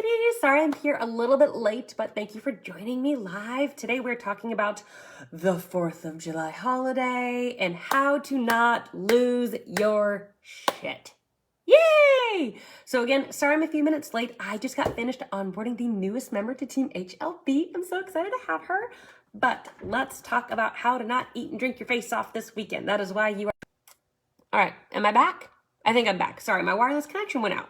ladies. Sorry I'm here a little bit late, but thank you for joining me live. Today we're talking about the 4th of July holiday and how to not lose your shit. Yay! So again, sorry I'm a few minutes late. I just got finished onboarding the newest member to Team HLB. I'm so excited to have her. But let's talk about how to not eat and drink your face off this weekend. That is why you are... All right, am I back? I think I'm back. Sorry, my wireless connection went out.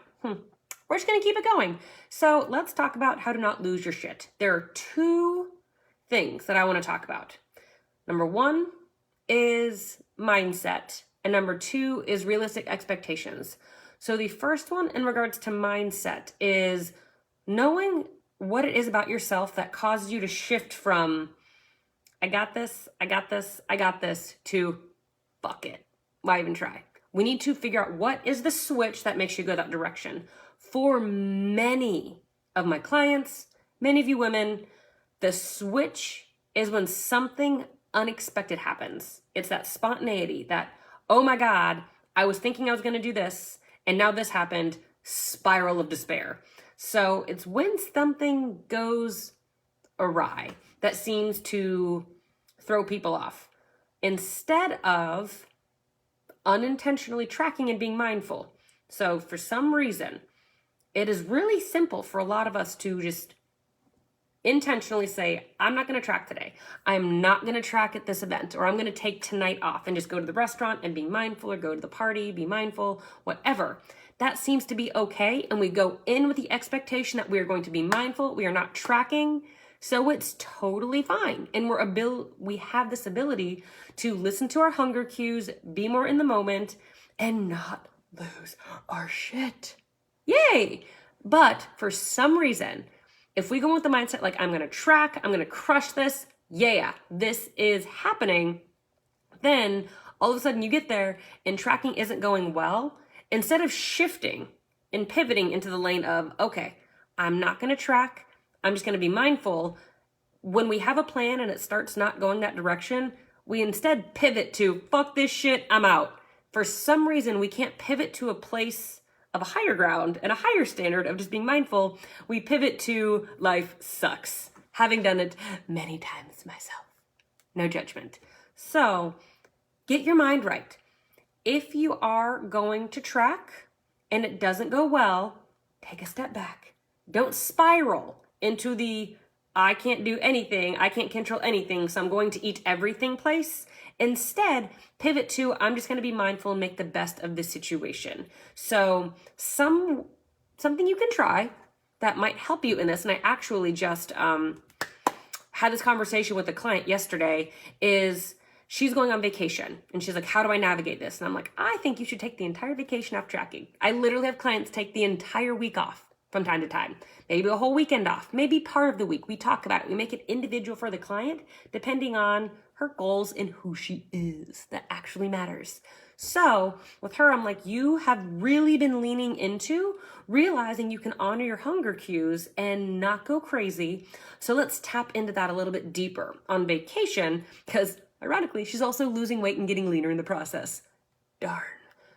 We're just gonna keep it going. So let's talk about how to not lose your shit. There are 2 things that I wanna talk about. Number 1 is mindset, and number 2 is realistic expectations. So the first one in regards to mindset is knowing what it is about yourself that causes you to shift from, I got this, to fuck it. Why even try? We need to figure out what is the switch that makes you go that direction. For many of my clients, many of you women, the switch is when something unexpected happens. It's that spontaneity, that, oh my God, I was thinking I was gonna do this, and now this happened, spiral of despair. So it's when something goes awry that seems to throw people off. Instead of unintentionally tracking and being mindful. So for some reason, it is really simple for a lot of us to just intentionally say, I'm not going to track today. I'm not going to track at this event, or I'm going to take tonight off and just go to the restaurant and be mindful, or go to the party, be mindful, whatever. That seems to be okay. And we go in with the expectation that we are going to be mindful. We are not tracking. So it's totally fine. And we have this ability to listen to our hunger cues, be more in the moment, and not lose our shit. Yay! But for some reason, if we go with the mindset like, I'm going to track, I'm going to crush this, yeah, this is happening, then all of a sudden you get there and tracking isn't going well. Instead of shifting and pivoting into the lane of, okay, I'm not going to track, I'm just going to be mindful. When we have a plan and it starts not going that direction, we instead pivot to, fuck this shit, I'm out. For some reason, we can't pivot to a place of a higher ground and a higher standard of just being mindful. We pivot to life sucks, having done it many times myself. No judgment. So get your mind right. If you are going to track and it doesn't go well, take a step back. Don't spiral into the I can't do anything, I can't control anything, so I'm going to eat everything place. Instead, pivot to I'm just going to be mindful and make the best of the situation. So something you can try that might help you in this, and I actually just had this conversation with a client yesterday, is she's going on vacation and she's like, how do I navigate this? And I'm like, I think you should take the entire vacation off tracking. I literally have clients take the entire week off from time to time, maybe a whole weekend off, maybe part of the week. We talk about it. We make it individual for the client, depending on her goals and who she is. That actually matters. So with her, I'm like, you have really been leaning into realizing you can honor your hunger cues and not go crazy. So let's tap into that a little bit deeper on vacation, because ironically, she's also losing weight and getting leaner in the process. Darn.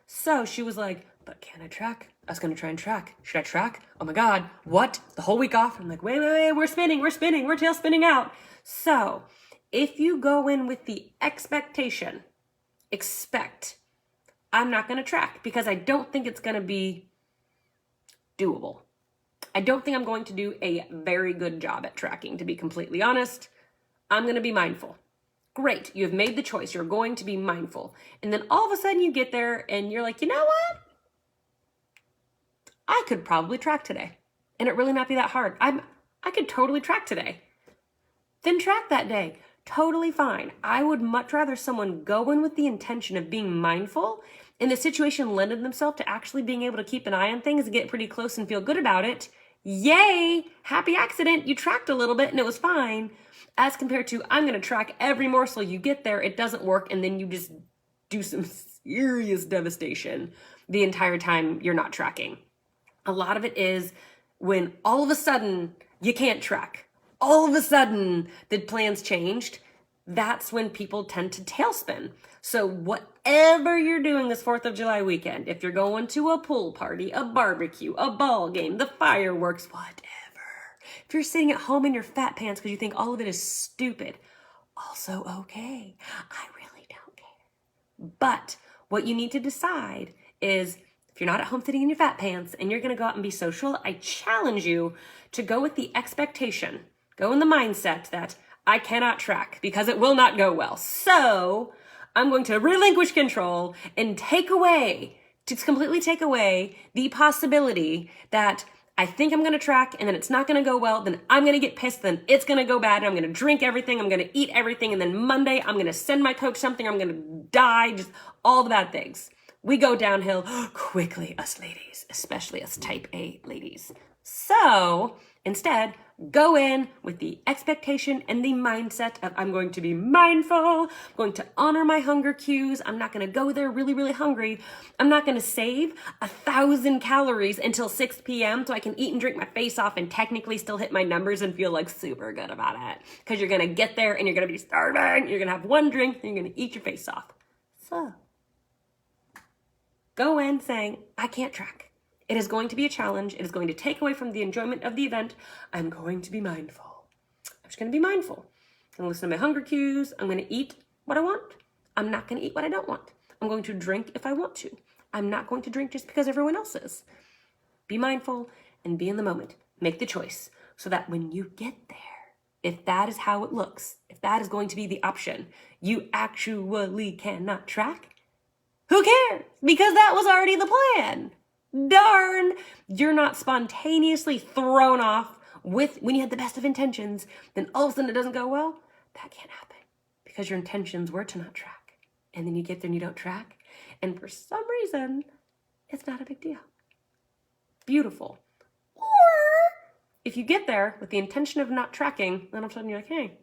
So she was like, but can I track? I was going to try and track. Should I track? Oh my God, what? The whole week off? I'm like, wait, we're spinning, we're tail spinning out. So if you go in with the expectation, I'm not going to track because I don't think it's going to be doable. I don't think I'm going to do a very good job at tracking, to be completely honest. I'm going to be mindful. Great, you have made the choice. You're going to be mindful. And then all of a sudden you get there and you're like, you know what? I could probably track today and it really not be that hard. I could totally track today. Then track that day. Totally fine. I would much rather someone go in with the intention of being mindful and the situation lended themselves to actually being able to keep an eye on things and get pretty close and feel good about it. Yay! Happy accident. You tracked a little bit and it was fine. As compared to, I'm going to track every morsel you get there. It doesn't work. And then you just do some serious devastation the entire time you're not tracking. A lot of it is when all of a sudden you can't track. All of a sudden the plans changed. That's when people tend to tailspin. So whatever you're doing this 4th of July weekend, if you're going to a pool party, a barbecue, a ball game, the fireworks, whatever. If you're sitting at home in your fat pants because you think all of it is stupid, also okay. I really don't care. But what you need to decide is, if you're not at home sitting in your fat pants and you're going to go out and be social, I challenge you to go with the expectation, go in the mindset that I cannot track because it will not go well. So I'm going to relinquish control and completely take away the possibility that I think I'm going to track and then it's not going to go well. Then I'm going to get pissed. Then it's going to go bad. And I'm going to drink everything. I'm going to eat everything. And then Monday, I'm going to send my coach something. I'm going to die. Just all the bad things. We go downhill quickly, us ladies, especially us type A ladies. So instead, go in with the expectation and the mindset of I'm going to be mindful, I'm going to honor my hunger cues, I'm not going to go there really, really hungry, I'm not going to save 1,000 calories until 6 p.m. so I can eat and drink my face off and technically still hit my numbers and feel like super good about it. Because you're going to get there and you're going to be starving, you're going to have one drink, and you're going to eat your face off. So go in saying, I can't track. It is going to be a challenge. It is going to take away from the enjoyment of the event. I'm going to be mindful. I'm just going to be mindful. I'm going to listen to my hunger cues. I'm going to eat what I want. I'm not going to eat what I don't want. I'm going to drink if I want to. I'm not going to drink just because everyone else is. Be mindful and be in the moment. Make the choice so that when you get there, if that is how it looks, if that is going to be the option, you actually cannot track. Who cares? Because that was already the plan. Darn, you're not spontaneously thrown off with when you had the best of intentions, then all of a sudden it doesn't go well. That can't happen because your intentions were to not track. And then you get there and you don't track. And for some reason, it's not a big deal. Beautiful. Or if you get there with the intention of not tracking, then all of a sudden you're like, hey,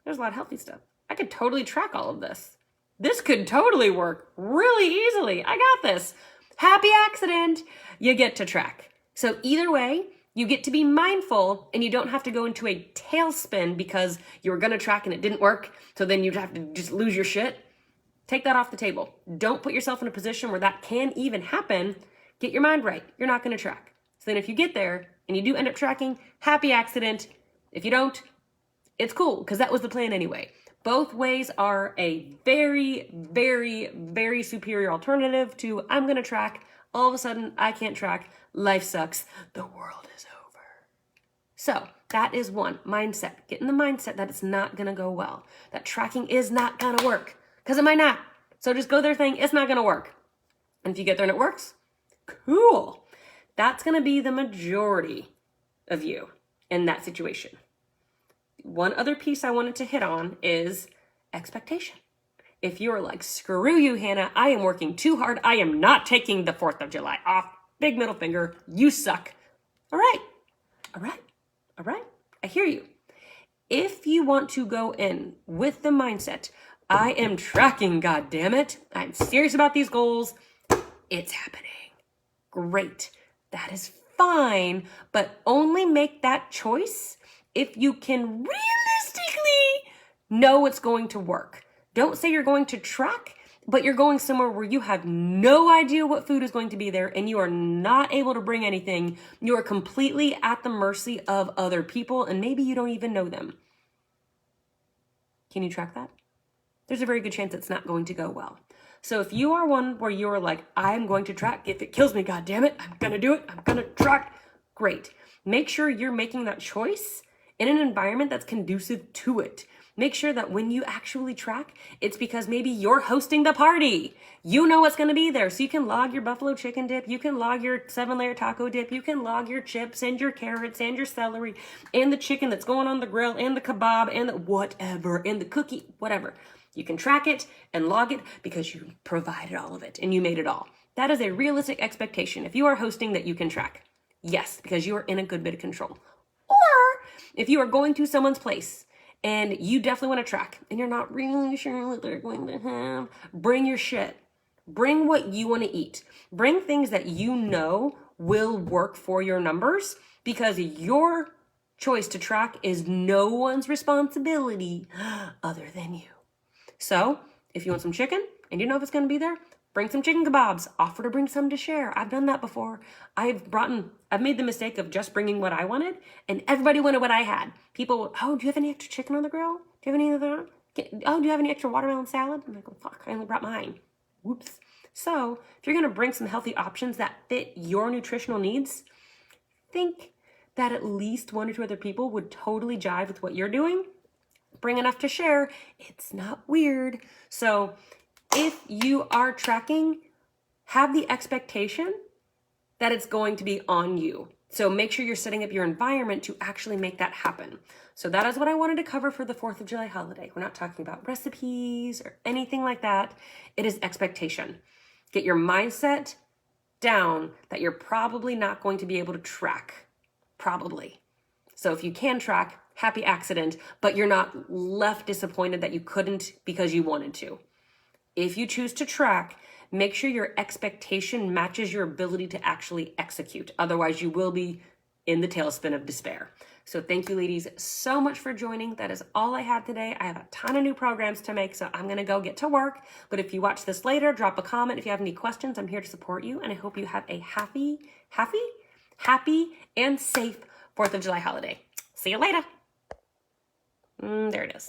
there's a lot of healthy stuff. I could totally track all of this. This could totally work really easily. I got this. Happy accident. You get to track. So either way, you get to be mindful and you don't have to go into a tailspin because you were going to track and it didn't work. So then you'd have to just lose your shit. Take that off the table. Don't put yourself in a position where that can even happen. Get your mind right. You're not going to track. So then if you get there and you do end up tracking, happy accident. If you don't, it's cool because that was the plan anyway. Both ways are a very, very, very superior alternative to I'm going to track. All of a sudden, I can't track. Life sucks. The world is over. So that is one, mindset. Get in the mindset that it's not going to go well. That tracking is not going to work because it might not. So just go there saying it's not going to work. And if you get there and it works, cool. That's going to be the majority of you in that situation. One other piece I wanted to hit on is expectation. If you're like, screw you, Hannah, I am working too hard. I am not taking the 4th of July off. Big middle finger. You suck. All right. I hear you. If you want to go in with the mindset, I am tracking, goddammit. I'm serious about these goals. It's happening. Great. That is fine, but only make that choice if you can realistically know it's going to work. Don't say you're going to track, but you're going somewhere where you have no idea what food is going to be there and you are not able to bring anything. You are completely at the mercy of other people and maybe you don't even know them. Can you track that? There's a very good chance it's not going to go well. So if you are one where you're like, I'm going to track, if it kills me, God damn it, I'm going to do it, I'm going to track, great. Make sure you're making that choice in an environment that's conducive to it. Make sure that when you actually track, it's because maybe you're hosting the party. You know what's going to be there. So you can log your buffalo chicken dip. You can log your 7-layer taco dip. You can log your chips and your carrots and your celery and the chicken that's going on the grill and the kebab and the whatever and the cookie, whatever. You can track it and log it because you provided all of it and you made it all. That is a realistic expectation. If you are hosting, that you can track. Yes, because you are in a good bit of control. Or if you are going to someone's place and you definitely want to track and you're not really sure what they're going to have, bring your shit. Bring what you want to eat. Bring things that you know will work for your numbers because your choice to track is no one's responsibility other than you. So if you want some chicken and you know if it's going to be there, bring some chicken kebabs. Offer to bring some to share. I've done that before. I've made the mistake of just bringing what I wanted, and everybody wanted what I had. People, oh, do you have any extra chicken on the grill? Do you have any other? Oh, do you have any extra watermelon salad? I'm like, oh, fuck, I only brought mine. Whoops. So if you're going to bring some healthy options that fit your nutritional needs, think that at least 1 or 2 other people would totally jive with what you're doing. Bring enough to share. It's not weird. So if you are tracking, have the expectation that it's going to be on you. So make sure you're setting up your environment to actually make that happen. So that is what I wanted to cover for the 4th of July holiday. We're not talking about recipes or anything like that. It is expectation. Get your mindset down that you're probably not going to be able to track. Probably. So if you can track, happy accident, but you're not left disappointed that you couldn't because you wanted to. If you choose to track, make sure your expectation matches your ability to actually execute. Otherwise, you will be in the tailspin of despair. So thank you, ladies, so much for joining. That is all I had today. I have a ton of new programs to make, so I'm going to go get to work. But if you watch this later, drop a comment. If you have any questions, I'm here to support you. And I hope you have a happy, and safe 4th of July holiday. See you later. There it is.